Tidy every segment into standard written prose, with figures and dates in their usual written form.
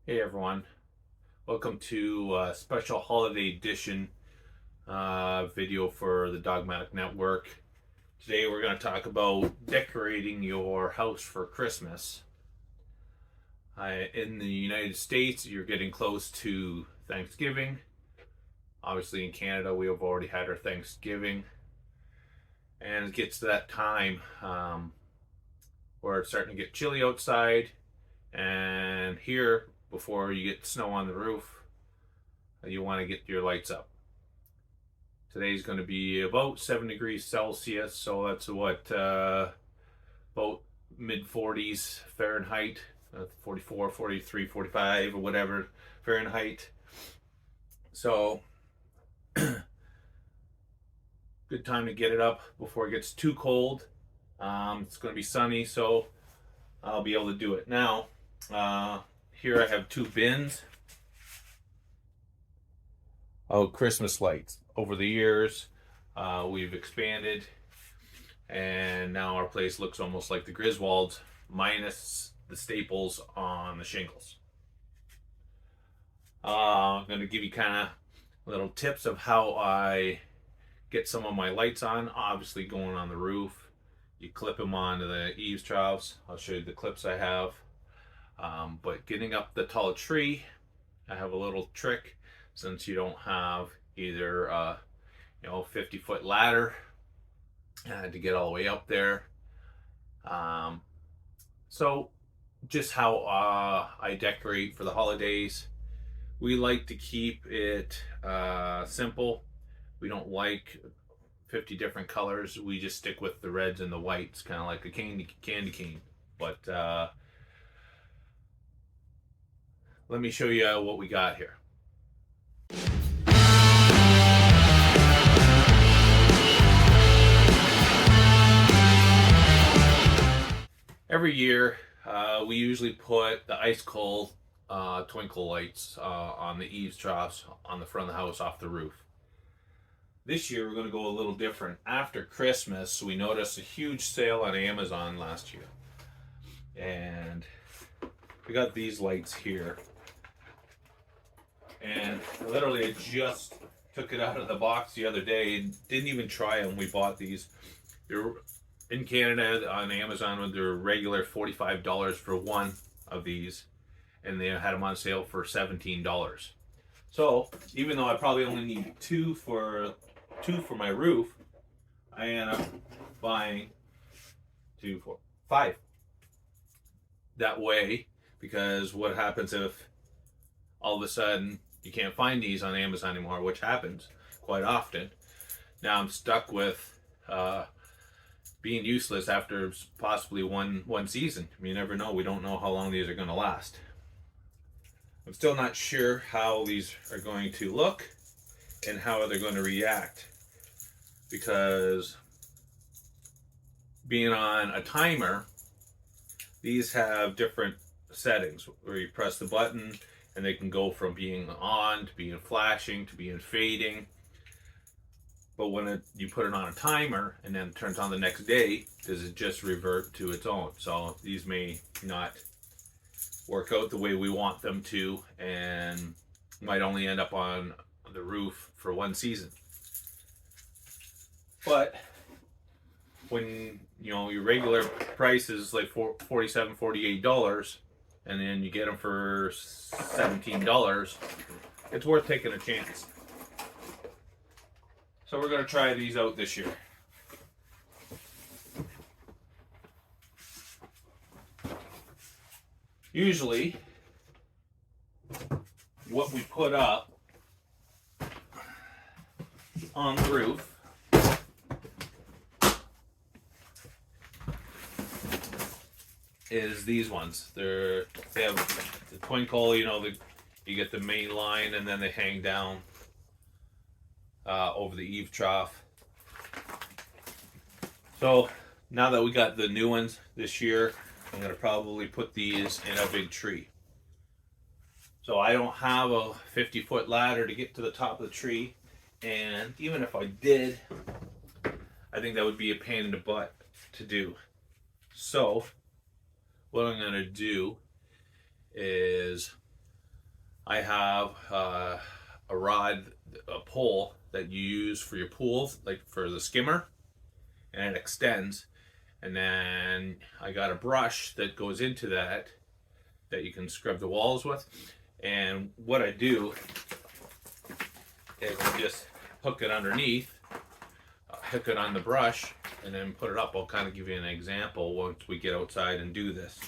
Hey everyone, welcome to a special holiday edition video for the Dogmatic Network. Today we're going to talk about decorating your house for Christmas. In the United States, you're getting close to Thanksgiving. Obviously, in Canada, we have already had our Thanksgiving, and it gets to that time where it's starting to get chilly outside, and here, before you get snow on the roof, you want to get your lights up. Today's going to be about 7 degrees Celsius, so that's about mid 40s Fahrenheit, 44, 43, 45, or whatever Fahrenheit. So, good time to get it up before it gets too cold. It's going to be sunny, so I'll be able to do it. Now, here I have two bins of Christmas lights. Over the years, we've expanded, and now our place looks almost like the Griswolds, minus the staples on the shingles. I'm going to give you kind of little tips of how I get some of my lights on. Obviously, going on the roof, you clip them onto the eaves troughs. I'll show you the clips I have. But getting up the tall tree, I have a little trick. Since you don't have either 50-foot ladder to get all the way up there. So just how I decorate for the holidays. We like to keep it simple. We don't like 50 different colors. We just stick with the reds and the whites, kind of like a candy cane. But let me show you what we got here. Every year, we usually put the ice cold twinkle lights on the eaves troughs on the front of the house off the roof. This year, we're going to go a little different. After Christmas, we noticed a huge sale on Amazon last year. And we got these lights here. And literally, I just took it out of the box the other day and didn't even try them. We bought these. They're in Canada on Amazon, they're regular $45 for one of these, and they had them on sale for $17. So even though I probably only need two for my roof, I end up buying 2, 4, 5. That way, because what happens if all of a sudden you can't find these on Amazon anymore, which happens quite often. Now I'm stuck with being useless after possibly one season. You never know. We don't know how long these are going to last. I'm still not sure how these are going to look and how they're going to react, because being on a timer, these have different settings where you press the button and they can go from being on to being flashing to being fading. But when you put it on a timer and then it turns on the next day, does it just revert to its own? So these may not work out the way we want them to, and might only end up on the roof for one season. But when your regular price is like $47, $48, and then you get them for $17, it's worth taking a chance. So we're going to try these out this year. Usually, what we put up on the roof is these ones. They have the twinkle, you get the main line and then they hang down over the eave trough. So now that we got the new ones this year, I'm going to probably put these in a big tree. So I don't have a 50-foot ladder to get to the top of the tree, and even if I did, I think that would be a pain in the butt to do. So what I'm going to do is I have a rod, a pole that you use for your pool, like for the skimmer, and it extends. And then I got a brush that goes into that you can scrub the walls with. And what I do is I just hook it underneath, hook it on the brush, and then put it up. I'll kind of give you an example once we get outside and do this.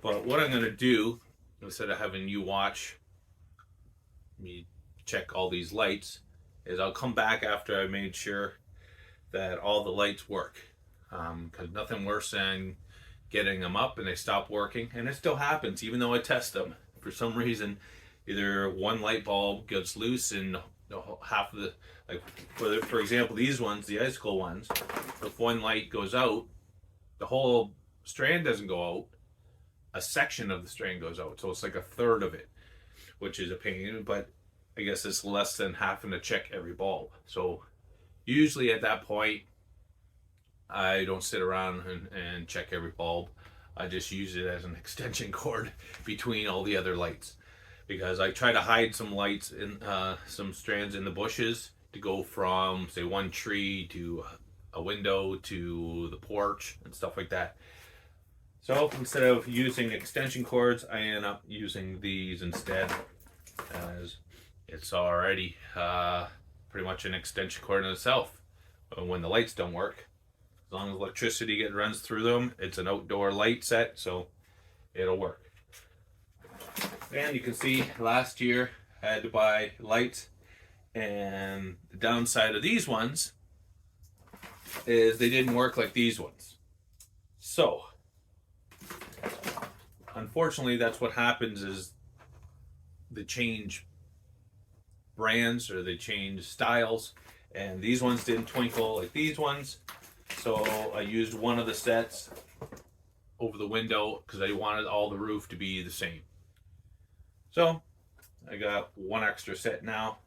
But what I'm going to do, instead of having you watch me check all these lights, is I'll come back after I made sure that all the lights work. Because nothing worse than getting them up and they stop working. And it still happens, even though I test them. For some reason, either one light bulb gets loose and half of the, like for example, these ones, the icicle ones, if one light goes out, the whole strand doesn't go out. A section of the strand goes out. So it's like a third of it, which is a pain, but I guess it's less than having to check every bulb. So usually at that point, I don't sit around and check every bulb. I just use it as an extension cord between all the other lights, because I try to hide some lights in some strands in the bushes to go from, say, one tree to a window to the porch and stuff like that. So instead of using extension cords, I end up using these instead, as it's already pretty much an extension cord in itself. When the lights don't work, as long as electricity runs through them, it's an outdoor light set, so it'll work. And you can see last year I had to buy lights, and the downside of these ones is they didn't work like these ones. So unfortunately, that's what happens, is they change brands or they change styles, and these ones didn't twinkle like these ones. So I used one of the sets over the window because I wanted all the roof to be the same. So I got one extra set now,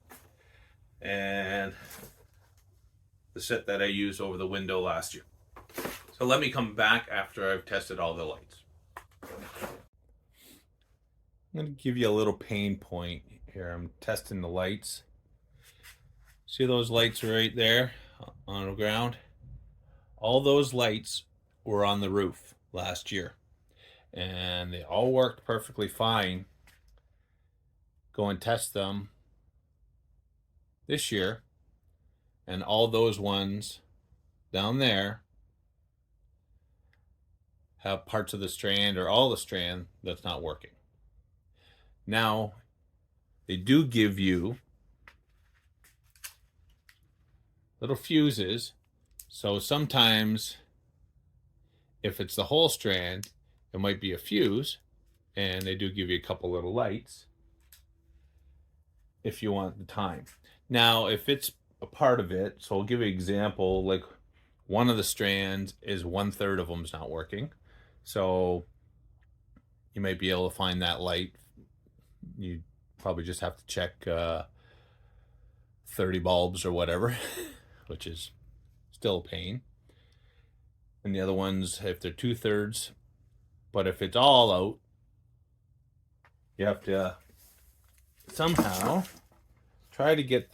and the set that I used over the window last year. So let me come back after I've tested all the lights. I'm going to give you a little pain point here. I'm testing the lights. See those lights right there on the ground? All those lights were on the roof last year, and they all worked perfectly fine. Go and test them this year, and all those ones down there have parts of the strand or all the strand that's not working. Now, they do give you little fuses, so sometimes if it's the whole strand, it might be a fuse, and they do give you a couple little lights if you want the time. Now, if it's a part of it, so I'll give you an example, like one of the strands is 1/3 of them's not working, so you might be able to find that light. You probably just have to check 30 bulbs or whatever, which is still a pain. And the other ones, if they're 2/3, but if it's all out, you have to somehow try to get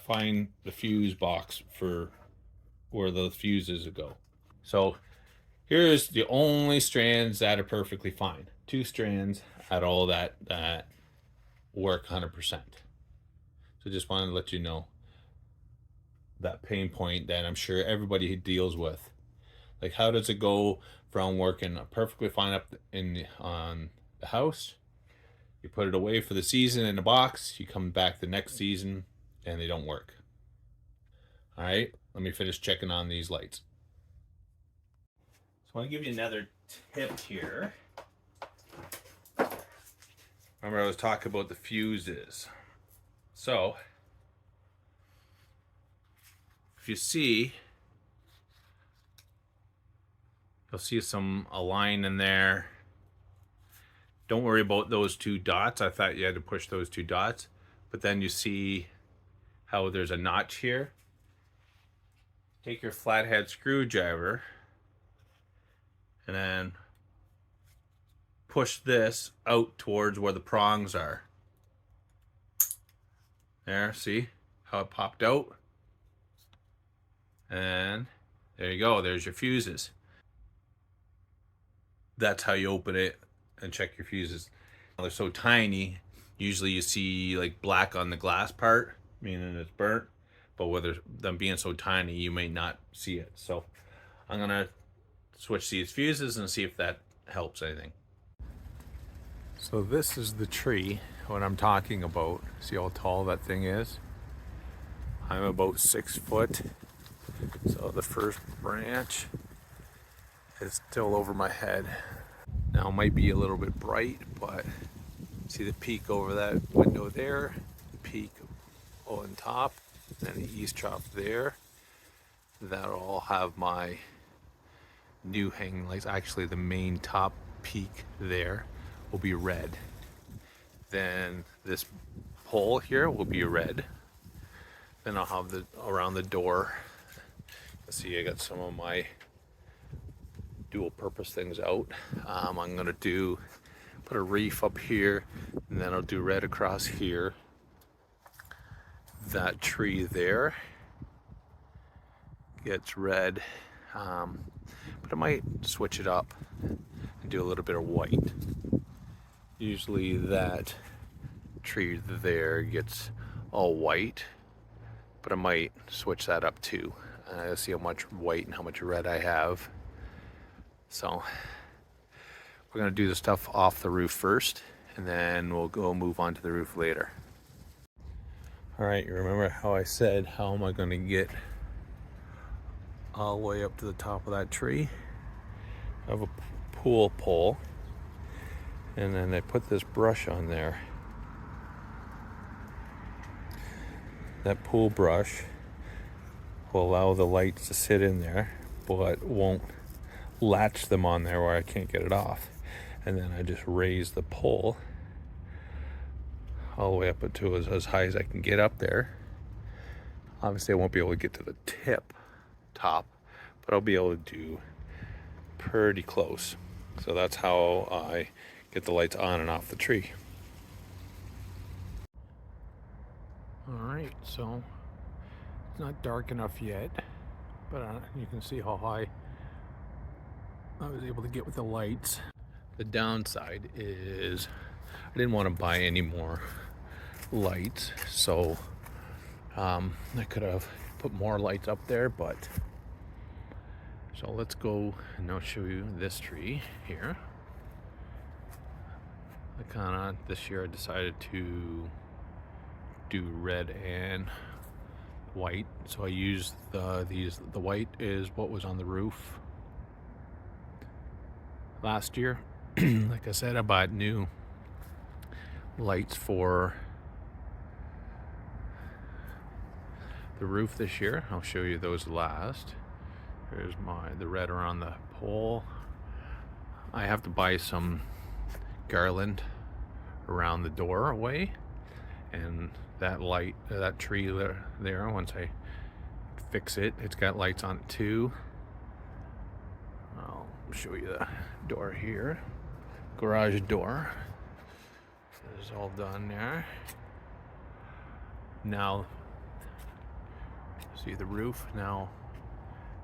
find the fuse box for where the fuses go. So here's the only strands that are perfectly fine. 2 strands out of all that work 100%. So just wanted to let you know that pain point that I'm sure everybody deals with. Like, how does it go from working perfectly fine up on the house? You put it away for the season in a box, you come back the next season and they don't work. All right, let me finish checking on these lights. So I want to give you another tip here. Remember I was talking about the fuses. So if you see, you'll see a line in there. Don't worry about those 2 dots. I thought you had to push those 2 dots, but then you see how there's a notch here. Take your flathead screwdriver and then push this out towards where the prongs are. There, see how it popped out? And there you go, there's your fuses. That's how you open it and check your fuses. They're so tiny, usually you see like black on the glass part, meaning it's burnt. But with them being so tiny, you may not see it. So I'm gonna switch these fuses and see if that helps anything. So this is the tree, what I'm talking about. See how tall that thing is? I'm about 6 foot. So the first branch is still over my head. Now it might be a little bit bright, but see the peak over that window there, the peak on top, and the east chop there. That'll all have my new hanging lights. Actually, the main top peak there will be red. Then this pole here will be red. Then I'll have the around the door. Let's see, I got some of my dual purpose things out. I'm gonna put a reef up here, and then I'll do red across here. That tree there gets red, but I might switch it up and do a little bit of white. Usually that tree there gets all white, but I might switch that up too. See how much white and how much red I have. So we're gonna do the stuff off the roof first, and then we'll go move on to the roof later. All right, you remember how I said, how am I gonna get all the way up to the top of that tree? I have a pool pole, and then I put this brush on there. That pool brush will allow the lights to sit in there, but won't latch them on there where I can't get it off. And then I just raise the pole all the way up to as high as I can get up there. Obviously I won't be able to get to the top, but I'll be able to do pretty close. So that's how I get the lights on and off the tree. All right, so it's not dark enough yet, but you can see how high I was able to get with the lights. The downside is I didn't want to buy any more lights, so I could have put more lights up there, but so let's go and I'll show you this tree here. This year I decided to do red and white, so I used the white is what was on the roof last year. Like I said, I bought new lights for the roof this year. I'll show you those last. Here's the red around the pole. I have to buy some garland around the doorway, and that tree there, once I fix it, it's got lights on it too. I'll show you the door here. Garage door is all done there. Now see the roof. Now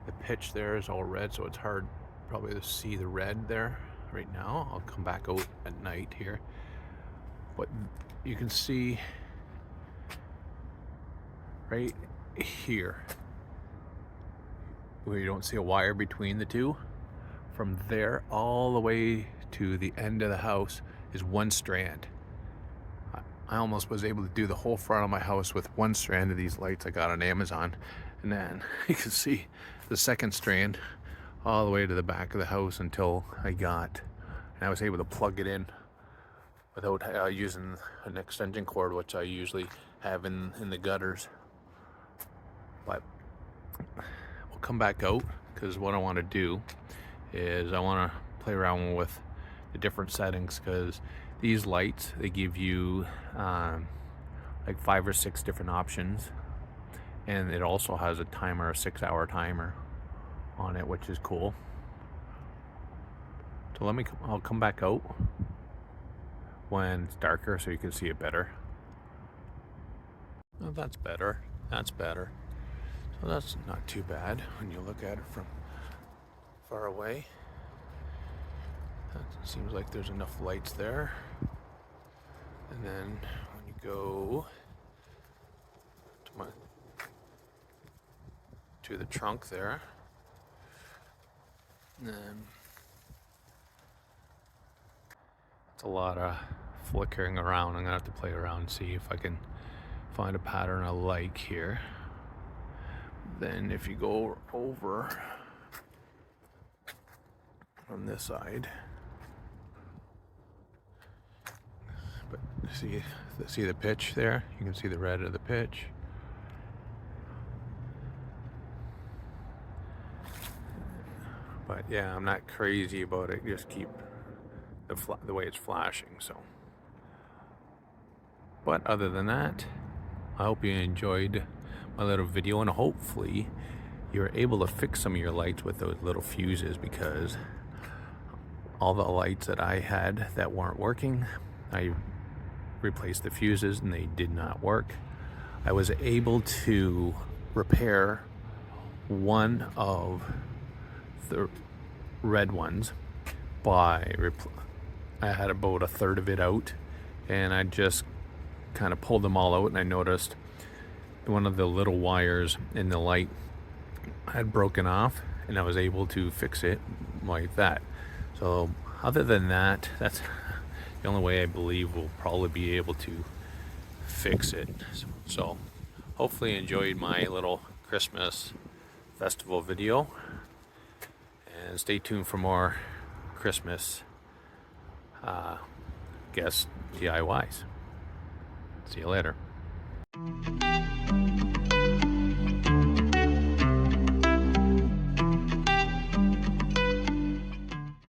the pitch there is all red, so it's hard probably to see the red there right now. I'll come back out at night here, but you can see right here where you don't see a wire between the two. From there all the way to the end of the house is one strand. I almost was able to do the whole front of my house with one strand of these lights I got on Amazon. And then you can see the second strand all the way to the back of the house until I was able to plug it in without using an extension cord, which I usually have in the gutters. But we'll come back out, because what I want to do is I want to play around with the different settings, because these lights, they give you like 5 or 6 different options, and it also has a timer, a 6-hour timer on it, which is cool. So I'll come back out when it's darker so you can see it better. Oh, that's better. That's better. So that's not too bad when you look at it from far away. That seems like there's enough lights there. And then when you go to the trunk there, and then it's a lot of flickering around. I'm gonna have to play around and see if I can find a pattern I like here. Then if you go over on this side, but see the pitch there? You can see the red of the pitch. But yeah, I'm not crazy about it. Just keep the way it's flashing. So, but other than that, I hope you enjoyed my little video, and hopefully you're able to fix some of your lights with those little fuses, because all the lights that I had that weren't working, I replaced the fuses and they did not work. I was able to repair one of the red ones by I had about a third of it out, and I just kind of pulled them all out, and I noticed one of the little wires in the light had broken off, and I was able to fix it like that. So other than that, that's the only way I believe we'll probably be able to fix it. So hopefully you enjoyed my little Christmas festival video, and stay tuned for more Christmas guest DIYs. See you later.